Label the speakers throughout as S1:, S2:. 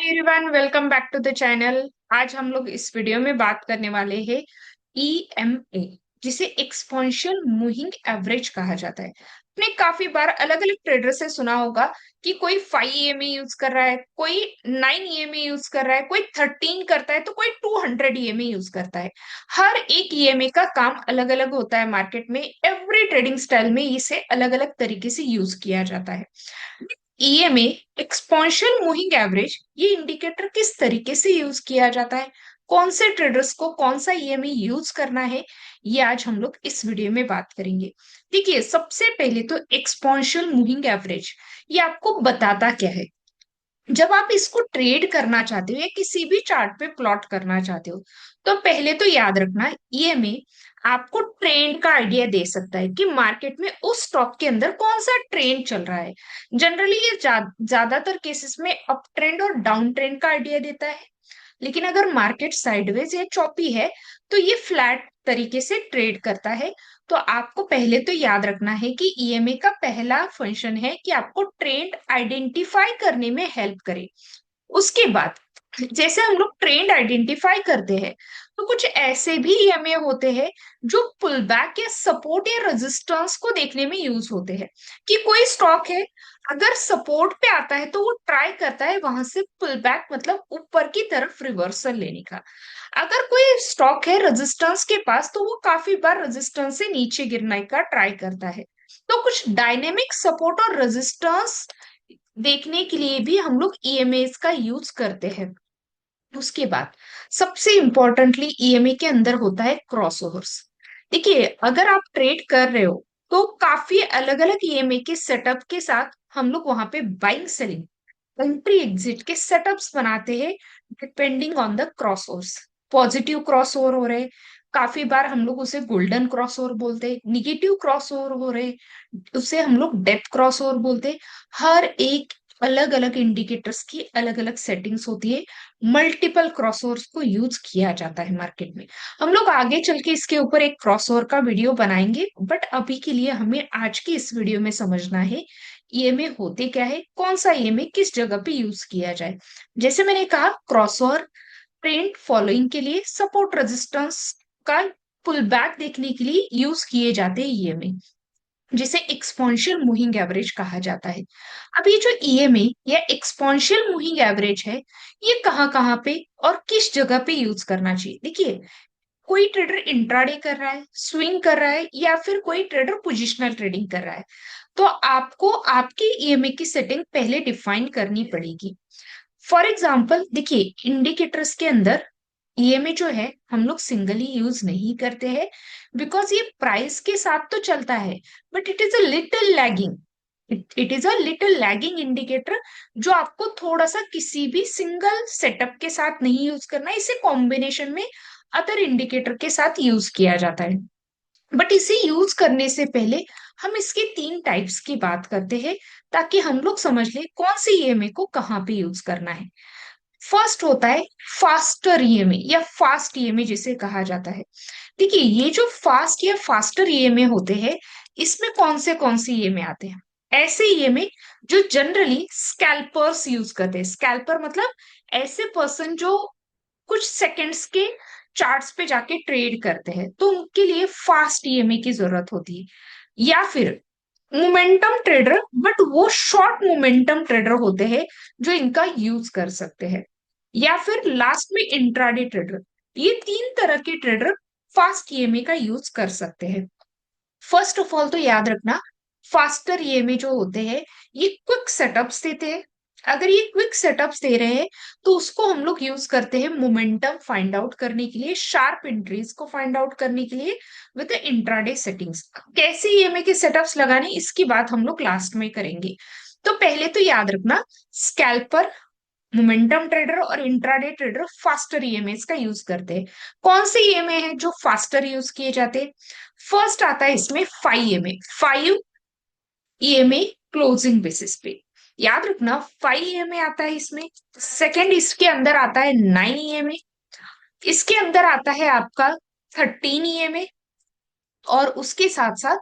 S1: Everyone, welcome back to the channel. आज हम लोग इस वीडियो में बात करने वाले हैं ईएमए, जिसे एक्सपोनेंशियल मूविंग एवरेज कहा जाता है। आपने काफी बार अलग अलग ट्रेडर से सुना होगा कि कोई 5 ईएमए यूज कर रहा है, कोई 9 ईएमए यूज कर रहा है, कोई 13 करता है, तो कोई 200 ईएमए यूज करता है। हर एक ईएमए का काम अलग अलग होता है। मार्केट में एवरी ट्रेडिंग स्टाइल में इसे अलग अलग तरीके से यूज किया जाता है। ईएमए, एक्सपोनेंशियल मूविंग एवरेज, ये इंडिकेटर किस तरीके से यूज किया जाता है, कौन से ट्रेडर्स को कौन सा ईएमए यूज करना है, ये आज हम लोग इस वीडियो में बात करेंगे। देखिए, सबसे पहले तो एक्सपोनेंशियल मूविंग एवरेज ये आपको बताता क्या है। जब आप इसको ट्रेड करना चाहते हो या किसी भी चार्ट पे प्लॉट करना चाहते हो, तो पहले तो याद रखना, ईएमए आपको ट्रेंड का आइडिया दे सकता है कि मार्केट में उस स्टॉक के अंदर कौन सा ट्रेंड चल रहा है। जनरली ये ज्यादातर केसेस में अप ट्रेंड और डाउन ट्रेंड का आइडिया देता है। लेकिन अगर मार्केट साइडवेज या चौपी है, तो ये फ्लैट तरीके से ट्रेड करता है। तो आपको पहले तो याद रखना है कि ईएमए का पहला फंक्शन है कि आपको ट्रेंड आइडेंटिफाई करने में हेल्प करे। उसके बाद जैसे हम लोग ट्रेंड आइडेंटिफाई करते हैं, तो कुछ ऐसे भी ईएमए होते हैं जो पुल बैक या सपोर्ट या रेजिस्टेंस को देखने में यूज होते हैं। कि कोई स्टॉक है, अगर सपोर्ट पे आता है तो वो ट्राई करता है वहां से पुल बैक, मतलब ऊपर की तरफ रिवर्सल लेने का। अगर कोई स्टॉक है रेजिस्टेंस के पास, तो वो काफी बार रेजिस्टेंस से नीचे गिरने का ट्राई करता है। तो कुछ डायनेमिक सपोर्ट और रेजिस्टेंस देखने के लिए भी हम लोग ईएमएस का यूज करते हैं। उसके बाद सबसे इंपॉर्टेंटली ईएमए के अंदर होता है क्रॉसओवर्स। देखिए, अगर आप ट्रेड कर रहे हो, तो काफी अलग अलग ईएमए के सेटअप के साथ हम लोग वहां पे बाइंग सेलिंग एंट्री एग्जिट के सेटअप्स बनाते हैं, depending on the crossovers. Positive crossover हो रहे, काफी बार हम लोग उसे गोल्डन क्रॉसओवर बोलते हैं। निगेटिव क्रॉसओवर हो रहे, उसे हम लोग डेथ क्रॉसओवर बोलते हैं। हर एक अलग अलग इंडिकेटर्स की अलग अलग सेटिंग्स होती है। मल्टीपल क्रॉसओवर्स को यूज किया जाता है मार्केट में। हम लोग आगे चल के इसके ऊपर एक क्रॉसओवर का वीडियो बनाएंगे, बट अभी के लिए हमें आज की इस वीडियो में समझना है ईएमए होते क्या है, कौन सा ईएमए किस जगह पे यूज किया जाए। जैसे मैंने कहा, क्रॉसओवर ट्रेंड फॉलोइंग के लिए, सपोर्ट रेजिस्टेंस का पुल बैक देखने के लिए यूज किए जाते हैं ईएमए, जिसे एक्सपोनेंशियल मूविंग एवरेज कहा जाता है। अब ये जो ईएमए या एक्सपोनेंशियल मूविंग एवरेज है, ये कहाँ पे और किस जगह पे यूज करना चाहिए। देखिए, कोई ट्रेडर इंट्राडे कर रहा है, स्विंग कर रहा है, या फिर कोई ट्रेडर पोजिशनल ट्रेडिंग कर रहा है, तो आपको आपकी ईएमए की सेटिंग पहले डिफाइन करनी पड़ेगी। फॉर एग्जाम्पल, देखिए, इंडिकेटर्स के अंदर ईएमए जो है हम लोग सिंगली यूज नहीं करते हैं, बिकॉज ये प्राइस के साथ तो चलता है, but it is a little lagging. It is a little lagging indicator, जो आपको थोड़ा सा किसी भी सिंगल सेटअप के साथ नहीं यूज करना है। इसे कॉम्बिनेशन में अदर इंडिकेटर के साथ यूज किया जाता है। बट इसे यूज करने से पहले हम इसके 3 टाइप्स की बात करते हैं, ताकि हम लोग समझ ले कौन सी ईएमए को कहाँ पे यूज करना है। फर्स्ट होता है फास्टर ईएमए या फास्ट ईएमए जिसे कहा जाता है। देखिए, ये जो फास्ट या फास्टर ईएमए होते हैं, इसमें कौन से ईएमए आते हैं। ऐसे ईएमए जो जनरली स्कैल्पर्स यूज करते हैं। स्कैल्पर मतलब ऐसे पर्सन जो कुछ सेकंड्स के चार्ट्स पे जाके ट्रेड करते हैं, तो उनके लिए फास्ट ईएमए की जरूरत होती है। या फिर मोमेंटम ट्रेडर, बट वो शॉर्ट मोमेंटम ट्रेडर होते हैं जो इनका यूज कर सकते हैं। या फिर लास्ट में इंट्राडे ट्रेडर। ये 3 तरह के ट्रेडर फास्ट ईएमए का यूज कर सकते हैं। फर्स्ट ऑफ ऑल तो याद रखना, फास्टर ईएमए जो होते हैं, ये क्विक सेटअप्स देते हैं। अगर ये क्विक सेटअप्स दे रहे हैं, तो उसको हम लोग यूज करते हैं मोमेंटम फाइंड आउट करने के लिए, शार्प एंट्रीज को फाइंड आउट करने के लिए विद इंट्राडे सेटिंग्स। कैसे ईएमए के सेटअप्स लगाने, इसकी बात हम लोग लास्ट में करेंगे। तो पहले तो याद रखना, स्कैल्पर, मोमेंटम ट्रेडर और इंट्राडे ट्रेडर फास्टर ईएमए का यूज करते हैं। कौन से ईएमए है जो फास्टर यूज किए जाते हैं। फर्स्ट आता है इसमें 5 ईएमए, 5 ईएमए क्लोजिंग बेसिस पे। याद रखना, 5 ईएमए आता है इसमें। सेकंड, इसके अंदर आता है 9 ईएमए। इसके अंदर आता है आपका 13 ईएमए। और उसके साथ साथ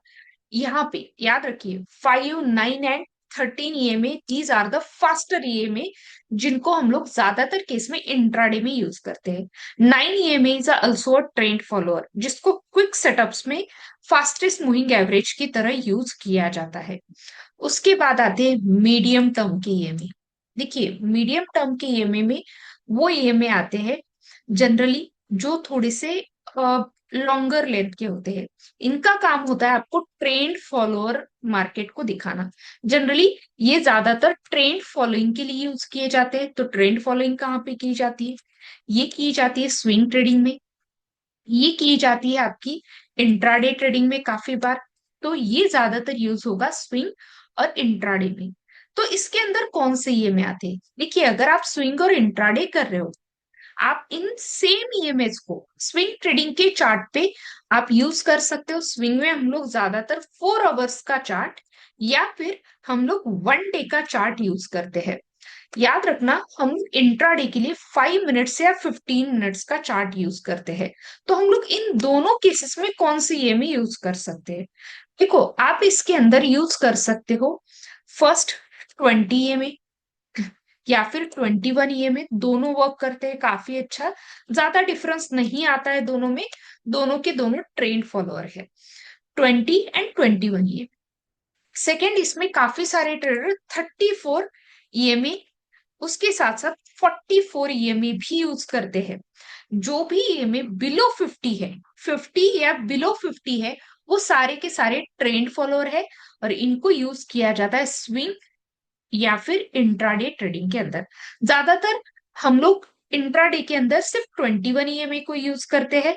S1: यहाँ पे याद रखिए 5, 9 and 13 EMA, these are the faster EMA, जिनको हम लोग ज्यादातर केस में इंट्राडे में यूज करते हैं। 9 EMA is also a trend follower, जिसको क्विक सेटअप्स में फास्टेस्ट मूविंग एवरेज की तरह यूज किया जाता है। उसके बाद आते हैं मीडियम टर्म के ईएमए। देखिए, मीडियम टर्म के ईएमए में वो ईएमए आते हैं जनरली जो थोड़े से लॉन्गर लेंथ के होते हैं। इनका काम होता है आपको ट्रेंड फॉलोअर मार्केट को दिखाना। जनरली ये ज्यादातर ट्रेंड फॉलोइंग के लिए यूज किए जाते हैं। तो ट्रेंड फॉलोइंग कहाँ पे की जाती है? ये की जाती है स्विंग ट्रेडिंग में, ये की जाती है आपकी इंट्राडे ट्रेडिंग में काफी बार। तो ये ज्यादातर यूज होगा स्विंग और इंट्राडे में। तो इसके अंदर कौन से ये में आते हैं? देखिए, अगर आप स्विंग और इंट्राडे कर रहे हो, आप इन सेम ईएमएस को स्विंग ट्रेडिंग के चार्ट पे आप यूज कर सकते हो। स्विंग में हम लोग ज्यादातर 4 आवर्स का चार्ट या फिर हम लोग 1 डे का चार्ट यूज करते हैं। याद रखना, हम इंट्राडे के लिए 5 मिनट्स या 15 मिनट्स का चार्ट यूज करते हैं। तो हम लोग इन दोनों केसेस में कौन सी ईएमए यूज कर सकते हैं? देखो, आप इसके अंदर यूज कर सकते हो फर्स्ट 20 ईएमए या फिर 21 ईएमए। दोनों वर्क करते हैं काफी अच्छा, ज्यादा डिफरेंस नहीं आता है दोनों में। दोनों के दोनों ट्रेंड फॉलोअर है, 20 एंड 21 ईएमए। सेकेंड, इसमें काफी सारे ट्रेडर 34 ईएमए, उसके साथ साथ 44 ईएमए भी यूज करते हैं। जो भी ईएमए बिलो 50 है, 50 या बिलो 50 है, वो सारे के सारे ट्रेंड फॉलोअर है और इनको यूज किया जाता है स्विंग या फिर इंट्राडे ट्रेडिंग के अंदर। ज्यादातर हम लोग इंट्राडे के अंदर सिर्फ 21 ईएमए को यूज करते हैं।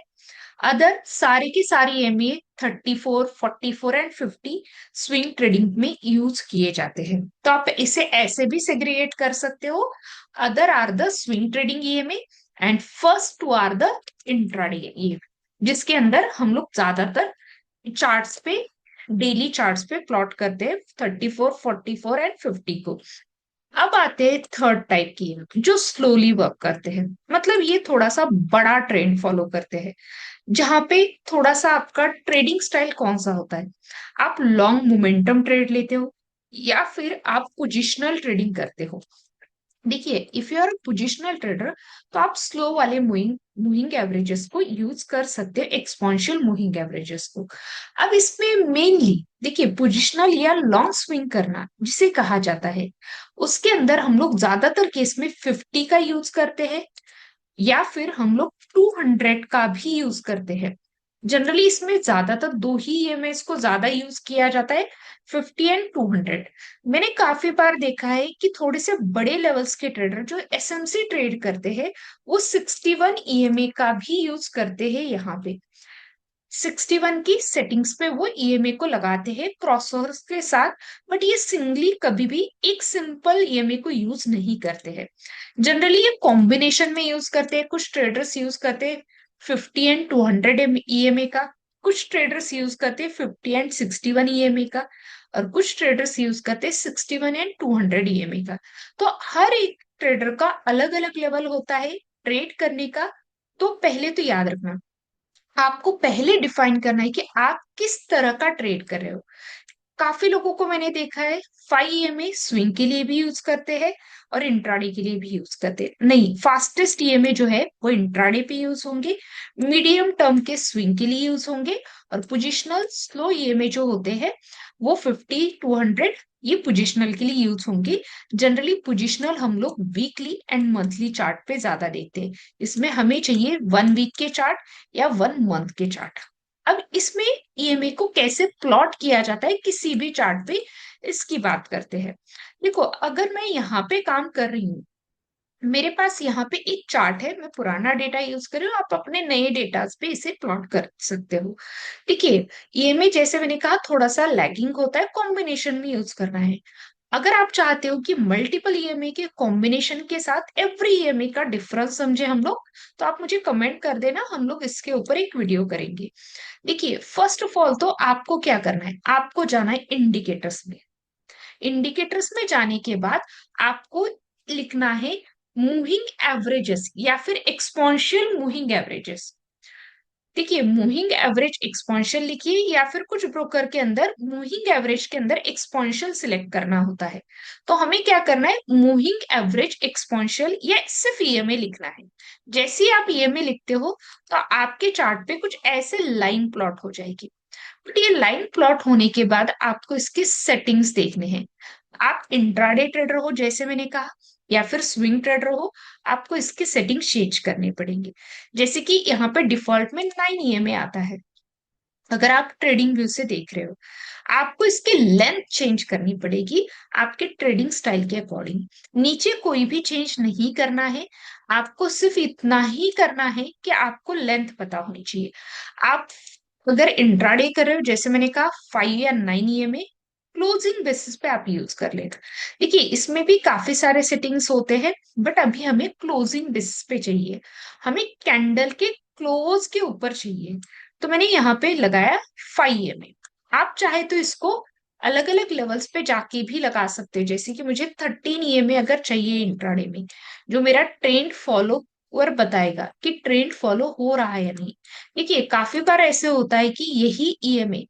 S1: अदर सारे की सारी ईएमए 34, 44 एंड 50 स्विंग ट्रेडिंग में यूज किए जाते हैं। तो आप इसे ऐसे भी सेग्रीगेट कर सकते हो, other are the swing trading EMA and first two are the intraday EMA, जिसके अंदर हम लोग ज्यादातर चार्ट्स पे, डेली चार्ट्स पे प्लॉट करते हैं 34, 44 एंड 50 को। अब आते हैं थर्ड टाइप की जो स्लोली वर्क करते हैं। मतलब ये थोड़ा सा बड़ा ट्रेंड फॉलो करते हैं, जहां पे थोड़ा सा आपका ट्रेडिंग स्टाइल कौन सा होता है? आप लॉन्ग मोमेंटम ट्रेड लेते हो या फिर आप पोजिशनल ट्रेडिंग करते हो। देखिए, if you are positional trader तो आप स्लो वाले मूविंग मूविंग एवरेजेस को यूज कर सकते हो, एक्सपोनेंशियल मूविंग एवरेजेस को। अब इसमें मेनली देखिए, पोजिशनल या लॉन्ग स्विंग करना जिसे कहा जाता है, उसके अंदर हम लोग ज्यादातर केस में 50 का यूज करते हैं या फिर हम लोग 200 का भी यूज करते हैं। जनरली इसमें ज्यादातर दो ही ईएमएस को ज्यादा यूज किया जाता है, 50 एंड 200। मैंने काफी बार देखा है कि थोड़े से बड़े लेवल्स के ट्रेडर जो एसएमसी ट्रेड करते हैं, वो 61 ईएमए का भी यूज करते हैं। यहाँ पे 61 की सेटिंग्स पे वो ईएमए को लगाते हैं क्रॉसओवर्स के साथ। बट ये सिंगली कभी भी एक सिंपल ईएमए को यूज नहीं करते हैं। जनरली ये कॉम्बिनेशन में यूज करते हैं। कुछ ट्रेडर्स यूज करते हैं 50 एंड 200 ईएमए का, कुछ ट्रेडर्स यूज करते हैं 50 एंड 61 ईएमए का, और कुछ ट्रेडर्स यूज करते हैं 61 एंड 200 ईएमए का। तो हर एक ट्रेडर का अलग अलग लेवल होता है ट्रेड करने का। तो पहले तो याद रखना, आपको पहले डिफाइन करना है कि आप किस तरह का ट्रेड कर रहे हो। काफी लोगों को मैंने देखा है 5 ईएमए स्विंग के लिए भी यूज करते हैं और इंट्राडे के लिए भी यूज करते हैं। नहीं, फास्टेस्ट ईएमए जो है वो इंट्राडे पे यूज होंगे, मीडियम टर्म के स्विंग के लिए यूज होंगे, और पोजिशनल स्लो ईएमए जो होते हैं वो 50, 200 ये पोजिशनल के लिए यूज होंगे। जनरली पोजिशनल हम लोग वीकली एंड मंथली चार्ट पे ज्यादा देखते हैं। इसमें हमें चाहिए 1 वीक के चार्ट या 1 मंथ के चार्ट। अब इसमें ईएमए को कैसे प्लॉट किया जाता है किसी भी चार्ट पे, इसकी बात करते हैं। देखो, अगर मैं यहाँ पे काम कर रही हूँ, मेरे पास यहाँ पे एक चार्ट है, मैं पुराना डेटा यूज कर रही हूँ, आप अपने नए डेटा पे इसे प्लॉट कर सकते हो। देखिए, ईएमए जैसे मैंने कहा थोड़ा सा लैगिंग होता है, कॉम्बिनेशन में यूज करना है। अगर आप चाहते हो कि मल्टीपल ईएमए के कॉम्बिनेशन के साथ एवरी ईएमए का डिफरेंस समझे हम लोग, तो आप मुझे कमेंट कर देना, हम लोग इसके ऊपर एक वीडियो करेंगे। देखिए, फर्स्ट ऑफ ऑल तो आपको क्या करना है, आपको जाना है इंडिकेटर्स में। इंडिकेटर्स में जाने के बाद आपको लिखना है मूविंग एवरेजेस या फिर एक्सपोनेंशियल मूविंग एवरेजेस। देखिए, मूविंग एवरेज एक्सपोनेंशियल लिखिए या फिर कुछ ब्रोकर के अंदर मूविंग एवरेज के अंदर एक्सपोनेंशियल सिलेक्ट करना होता है। तो हमें क्या करना है, मूविंग एवरेज एक्सपोनेंशियल या सिर्फ ईएमए लिखना है। जैसे ही आप ईएमए लिखते हो तो आपके चार्ट पे कुछ ऐसे लाइन प्लॉट हो जाएगी। बट ये लाइन प्लॉट होने के बाद आपको इसकी सेटिंग्स देखने हैं। आप इंट्राडे ट्रेडर हो जैसे मैंने कहा, या फिर स्विंग ट्रेडर हो, आपको इसकी सेटिंग चेंज करनी पड़ेंगी। जैसे कि यहाँ पे डिफॉल्ट में 9 ईएमए आता है। अगर आप ट्रेडिंग व्यू से देख रहे हो, आपको इसकी लेंथ चेंज करनी पड़ेगी आपके ट्रेडिंग स्टाइल के अकॉर्डिंग। नीचे कोई भी चेंज नहीं करना है, आपको सिर्फ इतना ही करना है कि आपको लेंथ पता होनी चाहिए। आप अगर इंट्राडे कर रहे हो जैसे मैंने कहा 5 या 9 ईएमए, क्लोजिंग बेसिस पे आप यूज कर लेना। देखिए, इसमें भी काफी सारे सेटिंग्स होते हैं, बट अभी हमें क्लोजिंग बेसिस पे चाहिए। हमें कैंडल के क्लोज के ऊपर चाहिए। तो मैंने यहाँ पे लगाया 5 ईएमए। आप चाहे तो इसको अलग अलग लेवल्स पे जाके भी लगा सकते हो, जैसे कि मुझे 13 ईएमए अगर चाहिए इंट्राडे में, जो मेरा ट्रेंड फॉलो और बताएगा कि ट्रेंड फॉलो हो रहा है या नहीं। देखिए, काफी बार ऐसे होता है कि यही ईएमए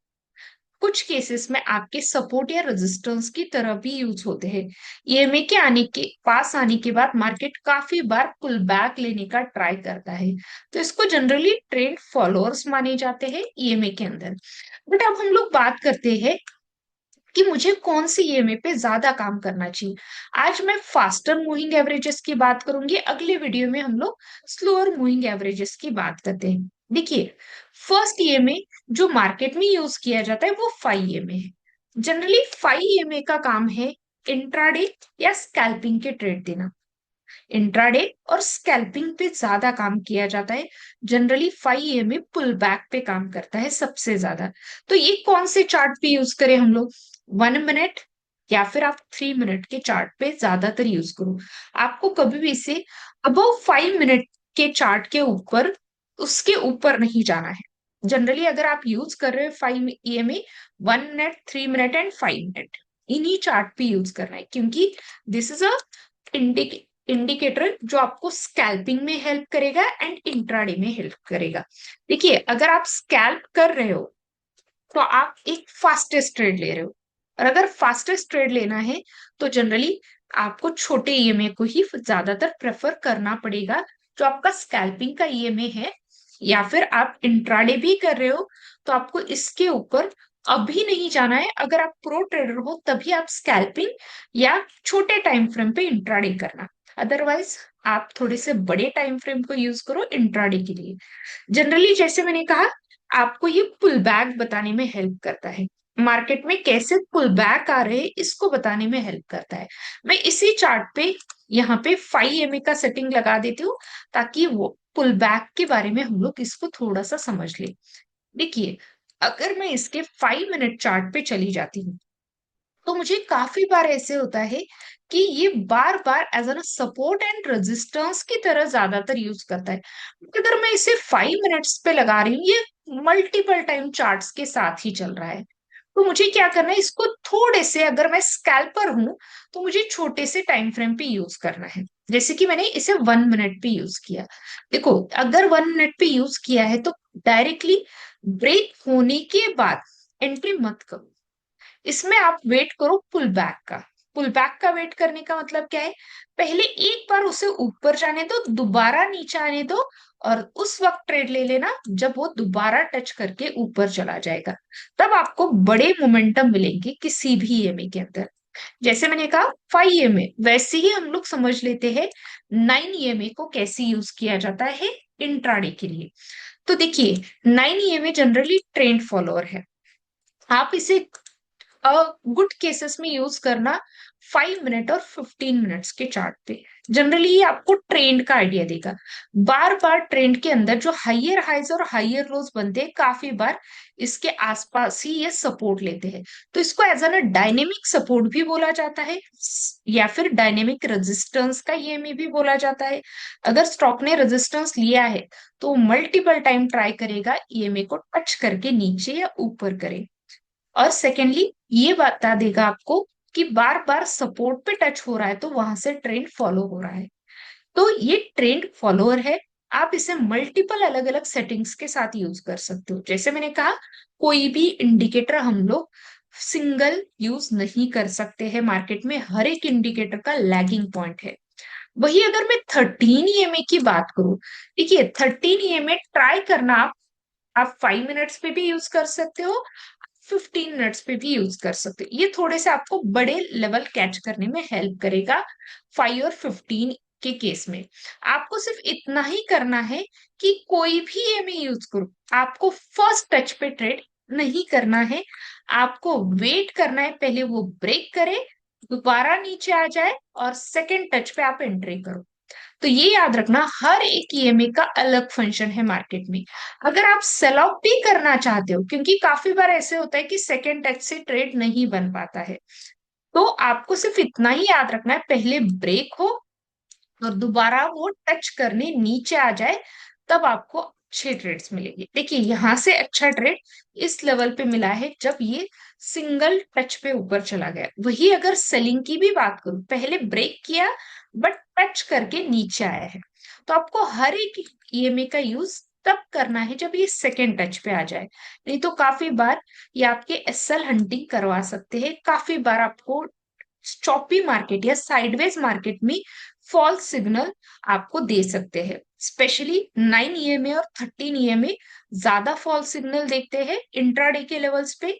S1: कुछ केसेस में आपके सपोर्ट या रेजिस्टेंस की तरह भी यूज होते हैं। ईएमए के आने के पास आने के बाद मार्केट काफी बार पुल बैक लेने का ट्राई करता है, तो इसको जनरली ट्रेंड फॉलोअर्स माने जाते हैं ईएमए के अंदर। बट अब हम लोग बात करते हैं कि मुझे कौन सी ईएमए पे ज्यादा काम करना चाहिए। आज मैं फास्टर मूविंग एवरेजेस की बात करूंगी, अगले वीडियो में हम लोग स्लोअर मूविंग एवरेजेस की बात करते हैं। देखिए, फर्स्ट ईएमए जो मार्केट में यूज किया जाता है वो 5 ईएमए है। जनरली 5 ईएमए का काम है इंट्राडे या स्कैल्पिंग के ट्रेड देना। इंट्राडे और स्कैल्पिंग पे ज्यादा काम किया जाता है। जनरली 5 ईएमए पुल बैक पे काम करता है सबसे ज्यादा। तो ये कौन से चार्ट पे यूज करें हम लोग, 1 मिनट या फिर आप 3 मिनट के चार्ट पे ज्यादातर यूज करो। आपको कभी भी इसे अबव 5 मिनट के चार्ट के ऊपर, उसके ऊपर नहीं जाना है। जनरली अगर आप यूज कर रहे हो 5 EMA, 1 minute, 3 minute and 5 minute, इन्हीं चार्ट पे यूज करना है, क्योंकि दिस इज अ इंडिकेटर जो आपको स्कैल्पिंग में हेल्प करेगा एंड इंट्राडे में हेल्प करेगा। देखिए, अगर आप स्कैल्प कर रहे हो तो आप एक फास्टेस्ट ट्रेड ले रहे हो, और अगर फास्टेस्ट ट्रेड लेना है तो जनरली आपको छोटे ईएमए को ही ज्यादातर प्रेफर करना पड़ेगा, जो आपका स्कैल्पिंग का ईएमए है। या फिर आप इंट्राडे भी कर रहे हो तो आपको इसके ऊपर अभी नहीं जाना है। अगर आप प्रो ट्रेडर हो तभी आप स्कैल्पिंग या छोटे टाइम फ्रेम पे इंट्राडे करना। अदरवाइज आप थोड़े से बड़े टाइम फ्रेम को यूज करो इंट्राडे के लिए। जनरली जैसे मैंने कहा, आपको ये पुल बैक बताने में हेल्प करता है। मार्केट में कैसे पुल बैक आ रहे हैं इसको बताने में हेल्प करता है। मैं इसी चार्ट पे यहाँ पे 5 ईएमए का सेटिंग लगा देती हूँ, ताकि वो पुल बैक के बारे में हम लोग इसको थोड़ा सा समझ ले। देखिए, अगर मैं इसके 5 मिनट चार्ट पे चली जाती हूँ तो मुझे काफी बार ऐसे होता है कि ये बार बार as an support and resistance की तरह ज्यादातर यूज करता है। अगर मैं इसे 5 मिनट्स पे लगा रही हूँ, ये मल्टीपल टाइम चार्ट्स के साथ ही चल रहा है। तो मुझे क्या करना है, इसको थोड़े से, अगर मैं स्कैल्पर हूं तो मुझे छोटे से टाइम फ्रेम पे यूज करना है। जैसे कि मैंने इसे 1 मिनट पे यूज किया। देखो, अगर 1 मिनट पे यूज किया है तो डायरेक्टली ब्रेक होने के बाद एंट्री मत करो। इसमें आप वेट करो पुल बैक का। पुल बैक का वेट करने का मतलब क्या है, पहले एक बार उसे ऊपर जाने दो, दोबारा नीचे आने दो, और उस वक्त ट्रेड ले लेना जब वो दोबारा टच करके ऊपर चला जाएगा। तब आपको बड़े मोमेंटम मिलेंगे किसी भी ईएमए के अंदर। जैसे मैंने कहा 5 ईएमए, वैसे ही हम लोग समझ लेते हैं 9 ईएमए को कैसे यूज किया जाता है इंट्राडे के लिए। तो देखिए, 9 ईएमए जनरली ट्रेंड फॉलोअर है। आप इसे गुड केसेस में यूज करना 5 मिनट और 15 मिनट्स के चार्ट पे। जनरली ये आपको ट्रेंड का आइडिया देगा। बार बार ट्रेंड के अंदर जो हाइयर हाइज और हाइयर लोज बनते हैं, काफी बार इसके आसपास ही ये सपोर्ट लेते हैं। तो इसको एज एन डायनेमिक सपोर्ट भी बोला जाता है, या फिर डायनेमिक रेजिस्टेंस का ईएमए भी बोला जाता है। अगर स्टॉक ने रेजिस्टेंस लिया है तो मल्टीपल टाइम ट्राई करेगा ईएमए को टच करके नीचे या ऊपर करे। और सेकेंडली, ये बता देगा आपको कि बार बार सपोर्ट पे टच हो रहा है तो वहां से ट्रेंड फॉलो हो रहा है। तो ये ट्रेंड फॉलोअर है। आप इसे मल्टीपल अलग अलग सेटिंग्स के साथ यूज कर सकते हो। जैसे मैंने कहा, कोई भी इंडिकेटर हम लोग सिंगल यूज नहीं कर सकते हैं, मार्केट में हर एक इंडिकेटर का लैगिंग पॉइंट है। वही अगर मैं 13 EMA की बात करूं, देखिए 13 EMA ट्राई करना, आप 5 मिनट्स पे भी यूज कर सकते हो, 15 मिनट्स पे भी यूज कर सकते हो। ये थोड़े से आपको बड़े लेवल कैच करने में हेल्प करेगा 5 और 15 के केस में। आपको सिर्फ इतना ही करना है कि कोई भी EMA यूज करो, आपको फर्स्ट टच पे ट्रेड नहीं करना है। आपको वेट करना है, पहले वो ब्रेक करे, दोबारा नीचे आ जाए और सेकेंड टच पे आप एंट्री करो। तो ये याद रखना, हर एक EMA का अलग फंक्शन है मार्केट में। अगर आप सेल आउट भी करना चाहते हो, क्योंकि काफी बार ऐसे होता है कि सेकेंड टच से ट्रेड नहीं बन पाता है, तो आपको सिर्फ इतना ही याद रखना है, पहले ब्रेक हो और दोबारा वो टच करने नीचे आ जाए, तब आपको अच्छे ट्रेड्स मिलेंगे। देखिए यहां से अच्छा ट्रेड इस लेवल पे मिला है जब ये सिंगल टच पे ऊपर चला गया। वही अगर सेलिंग की भी बात करूं, पहले ब्रेक किया बट टच करके नीचे आया है। तो आपको हर एक EMA का यूज तब करना है जब ये सेकेंड टच पे आ जाए, नहीं तो काफी बार ये आपके SL हंटिंग करवा सकते हैं। काफी बार आपको चॉपी मार्केट या साइडवेज मार्केट में फॉल्स सिग्नल आपको दे सकते हैं। स्पेशली 9 EMA और 13 EMA ज्यादा फॉल्स सिग्नल देखते हैं इंट्राडे के लेवल्स पे।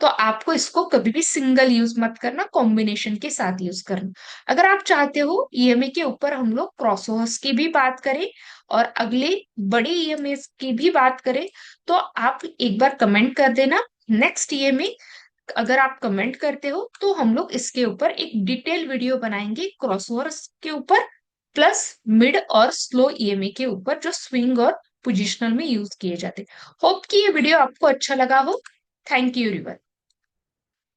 S1: तो आपको इसको कभी भी सिंगल यूज मत करना, कॉम्बिनेशन के साथ यूज करना। अगर आप चाहते हो EMA के ऊपर हम लोग क्रॉसओवर्स की भी बात करें और अगले बड़े EMA की भी बात करें, तो आप एक बार कमेंट कर देना नेक्स्ट EMA। अगर आप कमेंट करते हो तो हम लोग इसके ऊपर एक डिटेल वीडियो बनाएंगे क्रॉसओवर्स के ऊपर, प्लस मिड और स्लो EMA के ऊपर जो स्विंग और पोजिशनल में यूज किए जाते हैं। होप कि ये वीडियो आपको अच्छा लगा हो। Thank you river.